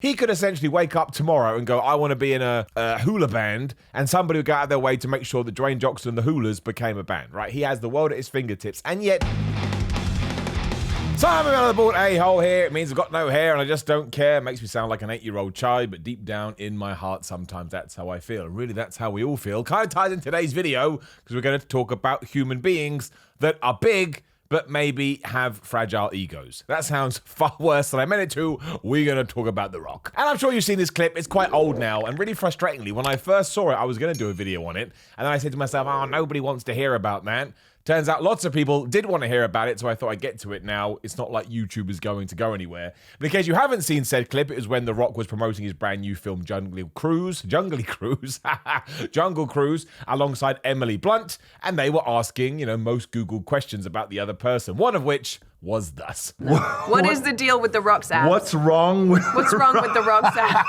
He could essentially wake up tomorrow and go, I want to be in a hula band, and somebody would go out of their way to make sure that Dwayne Johnson and the Hulas became a band, right? He has the world at his fingertips, and yet... So I'm a motherboard a-hole here. It means I've got no hair and I just don't care. It makes me sound like an 8-year-old child, but deep down in my heart, sometimes that's how I feel. And really, that's how we all feel. Kind of ties in today's video because we're going to talk about human beings that are big, but maybe have fragile egos. That sounds far worse than I meant it to. We're going to talk about The Rock. And I'm sure you've seen this clip. It's quite old now. And really frustratingly, when I first saw it, I was going to do a video on it. And then I said to myself, oh, nobody wants to hear about that. Turns out lots of people did want to hear about it, so I thought I'd get to it now. It's not like YouTube is going to go anywhere. But in case you haven't seen said clip, it was when The Rock was promoting his brand new film, Jungle Cruise, alongside Emily Blunt, and they were asking, most Googled questions about the other person, one of which was thus. What is the deal with The Rock's abs? What's wrong with The Rock's abs?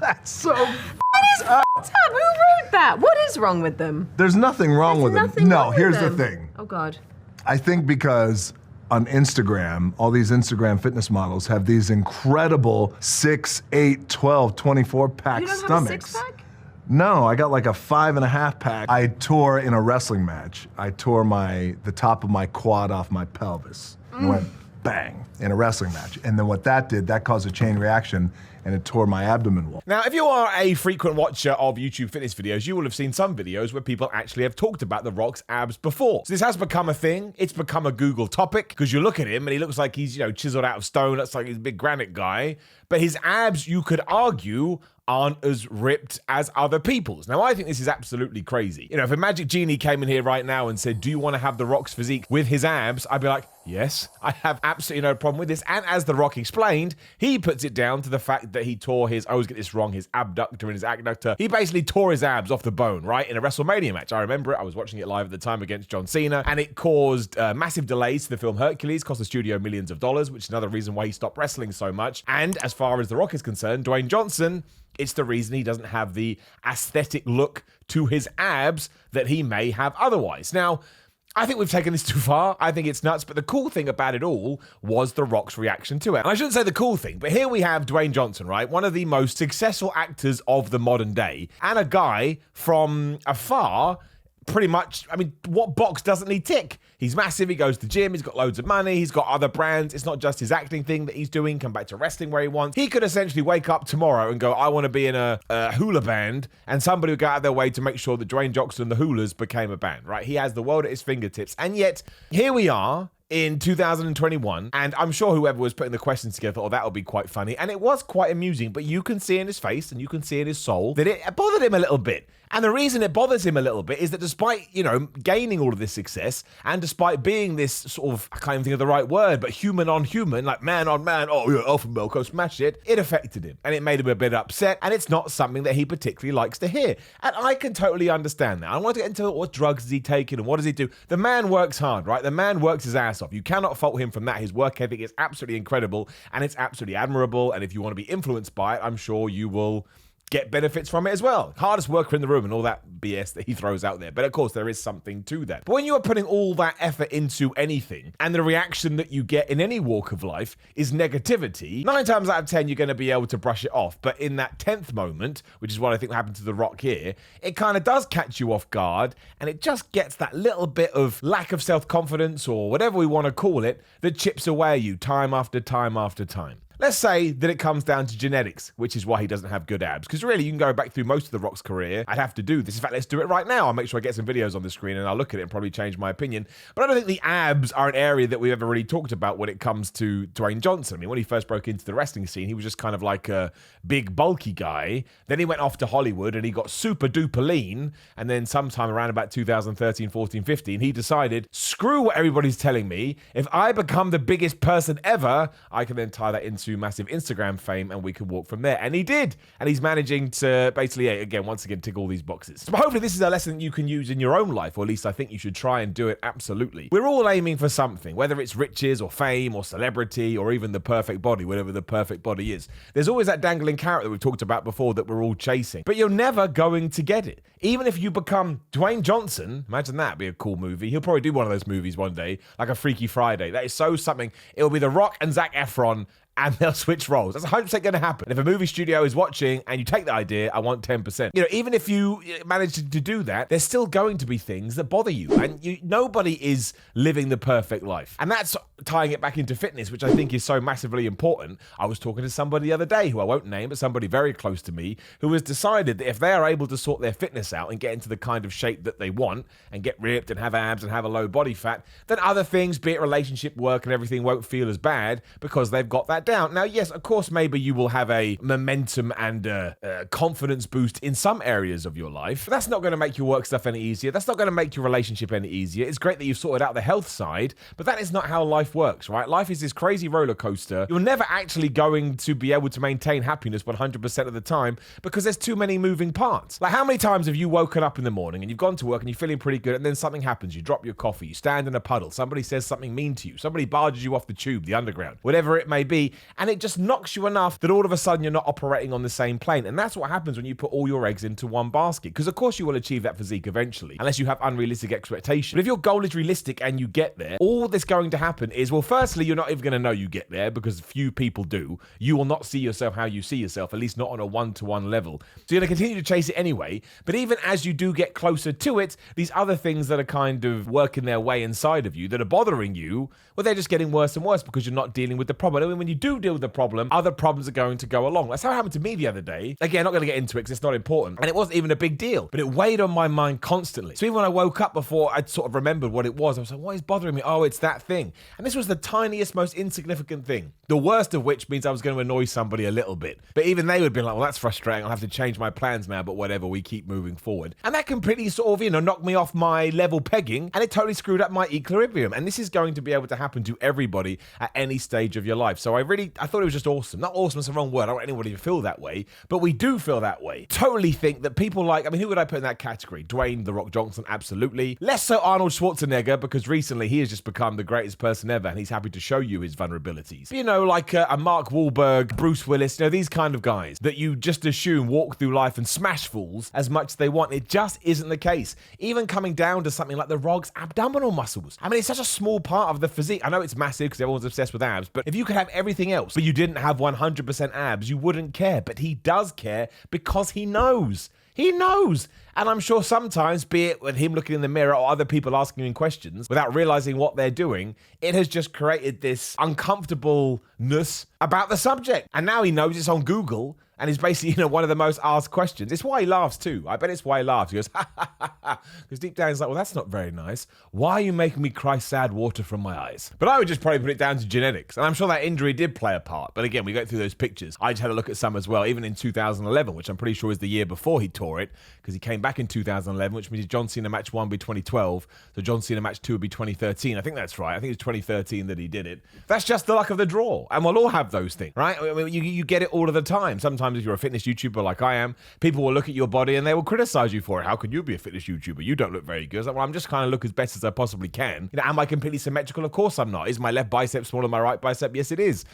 That's so What is f***ed up? Who wrote that? What is wrong with them? There's nothing wrong with them. No, here's the thing. Oh, God. I think because on Instagram, all these Instagram fitness models have these incredible 6, 8, 12, 24-pack You don't stomachs. have a six-pack? No, I got like a 5.5-pack. I tore in a wrestling match. I tore the top of my quad off my pelvis. It went bang in a wrestling match. And then what that did, that caused a chain reaction and it tore my abdomen wall. Now, if you are a frequent watcher of YouTube fitness videos, you will have seen some videos where people actually have talked about The Rock's abs before. So this has become a thing. It's become a Google topic because you look at him and he looks like he's, chiseled out of stone. That's like he's a big granite guy. But his abs, you could argue, aren't as ripped as other people's. Now, I think this is absolutely crazy. If a Magic Genie came in here right now and said, do you want to have The Rock's physique with his abs? I'd be like, yes, I have absolutely no problem with this. And as The Rock explained, he puts it down to the fact that he tore his, I always get this wrong, his abductor and his adductor. He basically tore his abs off the bone, right? In a WrestleMania match. I remember it. I was watching it live at the time against John Cena, and it caused massive delays to the film Hercules, cost the studio millions of dollars, which is another reason why he stopped wrestling so much. And as far as The Rock is concerned, Dwayne Johnson, it's the reason he doesn't have the aesthetic look to his abs that he may have otherwise. Now, I think we've taken this too far. I think it's nuts. But the cool thing about it all was The Rock's reaction to it. And I shouldn't say the cool thing, but here we have Dwayne Johnson, right? One of the most successful actors of the modern day. And a guy from afar, pretty much, what box doesn't he tick? He's massive, he goes to the gym, he's got loads of money, he's got other brands. It's not just his acting thing that he's doing, come back to wrestling where he wants. He could essentially wake up tomorrow and go, I want to be in a hula band, and somebody would go out of their way to make sure that Dwayne Johnson and the Hulas became a band, right? He has the world at his fingertips. And yet, here we are in 2021, and I'm sure whoever was putting the questions together thought, that would be quite funny, and it was quite amusing, but you can see in his face and you can see in his soul that it bothered him a little bit. And the reason it bothers him a little bit is that despite, gaining all of this success, and despite being this sort of, I can't even think of the right word, but human on human, like man on man, oh yeah, alpha male, go smash it affected him, and it made him a bit upset, and it's not something that he particularly likes to hear. And I can totally understand that. I want to get into what drugs is he taking and what does he do. The man works hard, right? The man works his ass off. You cannot fault him from that. His work ethic is absolutely incredible, and it's absolutely admirable, and if you want to be influenced by it, I'm sure you will get benefits from it as well. Hardest worker in the room and all that BS that he throws out there. But of course, there is something to that. But when you are putting all that effort into anything, and the reaction that you get in any walk of life is negativity, 9 times out of 10, you're going to be able to brush it off. But in that 10th moment, which is what I think happened to The Rock here, it kind of does catch you off guard, and it just gets that little bit of lack of self-confidence, or whatever we want to call it, that chips away at you time after time after time. Let's say that it comes down to genetics, which is why he doesn't have good abs. Because really, you can go back through most of The Rock's career. I'd have to do this. In fact, let's do it right now. I'll make sure I get some videos on the screen and I'll look at it and probably change my opinion. But I don't think the abs are an area that we've ever really talked about when it comes to Dwayne Johnson. When he first broke into the wrestling scene, he was just kind of like a big, bulky guy. Then he went off to Hollywood and he got super duper lean. And then sometime around about 2013, 14, 15, he decided, screw what everybody's telling me. If I become the biggest person ever, I can then tie that into massive Instagram fame and we can walk from there. And he did. And he's managing to basically, once again, tick all these boxes. So hopefully this is a lesson that you can use in your own life, or at least I think you should try and do it absolutely. We're all aiming for something, whether it's riches or fame or celebrity or even the perfect body, whatever the perfect body is. There's always that dangling carrot that we've talked about before that we're all chasing. But you're never going to get it. Even if you become Dwayne Johnson, imagine that'd be a cool movie. He'll probably do one of those movies one day, like a Freaky Friday. That is so something. It'll be The Rock and Zac Efron and they'll switch roles. That's 100% going to happen. If a movie studio is watching and you take the idea, I want 10%. Even if you manage to do that, there's still going to be things that bother you. And nobody is living the perfect life. And that's tying it back into fitness, which I think is so massively important. I was talking to somebody the other day who I won't name, but somebody very close to me who has decided that if they are able to sort their fitness out and get into the kind of shape that they want and get ripped and have abs and have a low body fat, then other things, be it relationship, work and everything, won't feel as bad because they've got that down. Now, yes, of course, maybe you will have a momentum and confidence boost in some areas of your life, but that's not going to make your work stuff any easier. That's not going to make your relationship any easier. It's great that you've sorted out the health side, but that is not how life works, right? Life is this crazy roller coaster. You're never actually going to be able to maintain happiness 100% of the time because there's too many moving parts. Like, how many times have you woken up in the morning and you've gone to work and you're feeling pretty good and then something happens? You drop your coffee, you stand in a puddle, somebody says something mean to you, somebody barges you off the tube, the underground, whatever it may be, and it just knocks you enough that all of a sudden you're not operating on the same plane. And that's what happens when you put all your eggs into one basket, because of course you will achieve that physique eventually, unless you have unrealistic expectations. But if your goal is realistic and you get there, all that's going to happen is, well, firstly, you're not even going to know you get there because few people do. You will not see yourself how you see yourself, at least not on a one-to-one level. So you're going to continue to chase it anyway, but even as you do get closer to it, these other things that are kind of working their way inside of you that are bothering you, well, they're just getting worse and worse because you're not dealing with the problem. I mean, when you do deal with the problem, other problems are going to go along. That's how it happened to me the other day. Again, not going to get into it because it's not important. And it wasn't even a big deal, but it weighed on my mind constantly. So even when I woke up before I'd sort of remembered what it was, I was like, what is bothering me? Oh, it's that thing. And this was the tiniest, most insignificant thing. The worst of which means I was going to annoy somebody a little bit. But even they would be like, well, that's frustrating. I'll have to change my plans now, but whatever, we keep moving forward. And that completely sort of, knocked me off my level pegging, and it totally screwed up my equilibrium. And this is going to be able to happen to everybody at any stage of your life. So I thought it was just awesome. Not awesome, it's the wrong word. I don't want anybody to feel that way, but we do feel that way. Totally think that people who would I put in that category? Dwayne "The Rock" Johnson, absolutely. Less so Arnold Schwarzenegger, because recently he has just become the greatest person ever, and he's happy to show you his vulnerabilities. But, like a Mark Wahlberg, Bruce Willis, these kind of guys that you just assume walk through life and smash fools as much as they want. It just isn't the case. Even coming down to something like The Rock's abdominal muscles. I mean, it's such a small part of the physique. I know it's massive because everyone's obsessed with abs, but if you could have everything else, but you didn't have 100% abs, you wouldn't care. But he does care because he knows. He knows. And I'm sure sometimes, be it with him looking in the mirror or other people asking him questions without realizing what they're doing, it has just created this uncomfortableness about the subject. And now he knows it's on Google and is basically, one of the most asked questions. It's why he laughs too. I bet it's why he laughs. He goes, ha, ha, ha, ha. Because deep down he's like, well, that's not very nice. Why are you making me cry sad water from my eyes? But I would just probably put it down to genetics. And I'm sure that injury did play a part. But again, we go through those pictures. I just had a look at some as well, even in 2011, which I'm pretty sure is the year before he tore it, because he came back in 2011, which means John Cena match 1 would be 2012. So John Cena match 2 would be 2013. I think that's right. I think it's 2013 that he did it. That's just the luck of the draw. And we'll all have those things, right? I mean, you get it all of the time. Sometimes if you're a fitness YouTuber like I am, people will look at your body and they will criticize you for it. How can you be a fitness YouTuber? You don't look very good. It's like, well, I'm just kind of look as best as I possibly can. Am I completely symmetrical? Of course I'm not. Is my left bicep smaller than my right bicep? Yes, it is.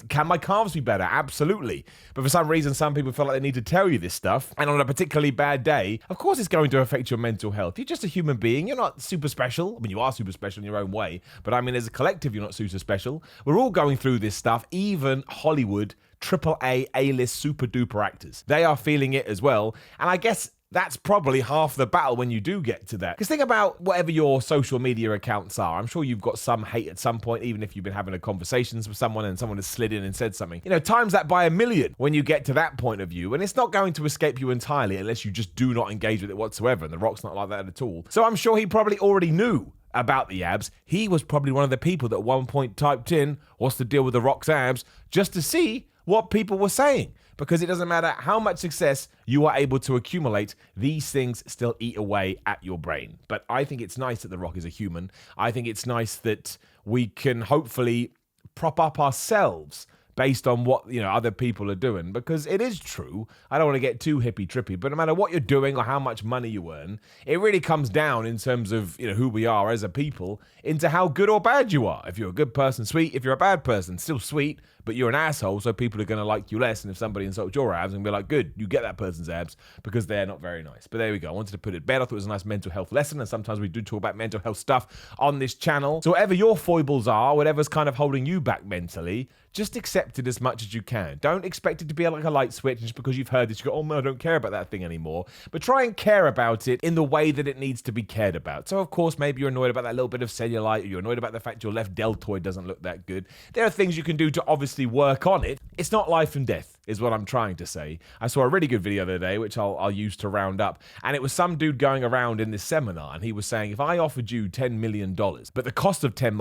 Can my calves be better? Absolutely. But for some reason, some people feel like they need to tell you this stuff. And on a particularly bad day, of course it's going to affect your mental health. You're just a human being. You're not super special. I mean, you are super special in your own way. But I mean, as a collective, you're not super special. We're all going through this stuff. Even Hollywood, AAA, A-list, super duper actors. They are feeling it as well. And I guess that's probably half the battle when you do get to that. Because think about whatever your social media accounts are. I'm sure you've got some hate at some point, even if you've been having a conversations with someone and someone has slid in and said something. Times that by 1,000,000 when you get to that point of view. And it's not going to escape you entirely unless you just do not engage with it whatsoever. And The Rock's not like that at all. So I'm sure he probably already knew about the abs. He was probably one of the people that at one point typed in, what's the deal with The Rock's abs, just to see what people were saying. Because it doesn't matter how much success you are able to accumulate, these things still eat away at your brain. But I think it's nice that The Rock is a human. I think it's nice that we can hopefully prop up ourselves based on what other people are doing, because it is true. I don't want to get too hippy trippy, but no matter what you're doing or how much money you earn, it really comes down in terms of who we are as a people into how good or bad you are. If you're a good person, sweet. If you're a bad person, still sweet, but you're an asshole, so people are going to like you less. And if somebody insults your abs, and be like, good, you get that person's abs because they're not very nice. But there we go. I wanted to put it better. I thought it was a nice mental health lesson, and sometimes we do talk about mental health stuff on this channel. So whatever your foibles are, whatever's kind of holding you back mentally, just accept it as much as you can. Don't expect it to be like a light switch, and just because you've heard this, you go, oh man, I don't care about that thing anymore. But try and care about it in the way that it needs to be cared about. So of course, maybe you're annoyed about that little bit of cellulite, or you're annoyed about the fact your left deltoid doesn't look that good. There are things you can do to obviously work on it. It's not life and death, is what I'm trying to say. I saw a really good video the other day, which I'll use to round up, and it was some dude going around in this seminar, and he was saying, if I offered you $10 million, but the cost of $10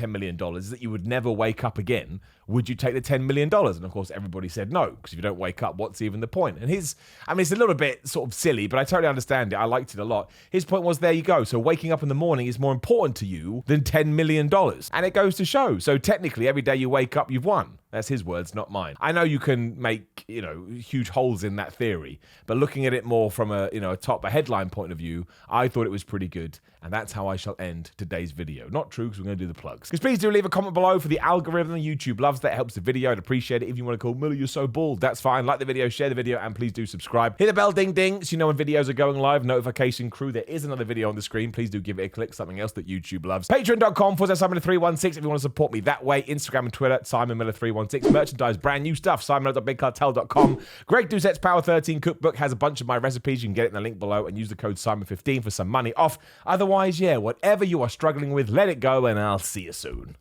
million is that you would never wake up again, would you take the $10 million? And of course, everybody said no, because if you don't wake up, what's even the point? And it's a little bit sort of silly, but I totally understand it. I liked it a lot. His point was, there you go. So waking up in the morning is more important to you than $10 million. And it goes to show. So technically, every day you wake up, you've won. That's his words, not mine. I know you can make, huge holes in that theory, but looking at it more from a headline point of view, I thought it was pretty good. And that's how I shall end today's video. Not true, because we're going to do the plugs. Because please do leave a comment below for the algorithm. YouTube loves that. It helps the video. I'd appreciate it. If you want to call Millie, you're so bald, that's fine. Like the video, share the video, and please do subscribe. Hit the bell, ding ding, so you know when videos are going live. Notification crew, there is another video on the screen. Please do give it a click. Something else that YouTube loves. Patreon.com/SimonMiller316 if you want to support me that way. Instagram and Twitter, SimonMiller316. Merchandise, brand new stuff, SimonMiller.BigCartel.com. Greg Doucette's Power 13 cookbook has a bunch of my recipes. You can get it in the link below and use the code Simon15 for some money off. Otherwise, yeah, whatever you are struggling with, let it go, and I'll see you soon.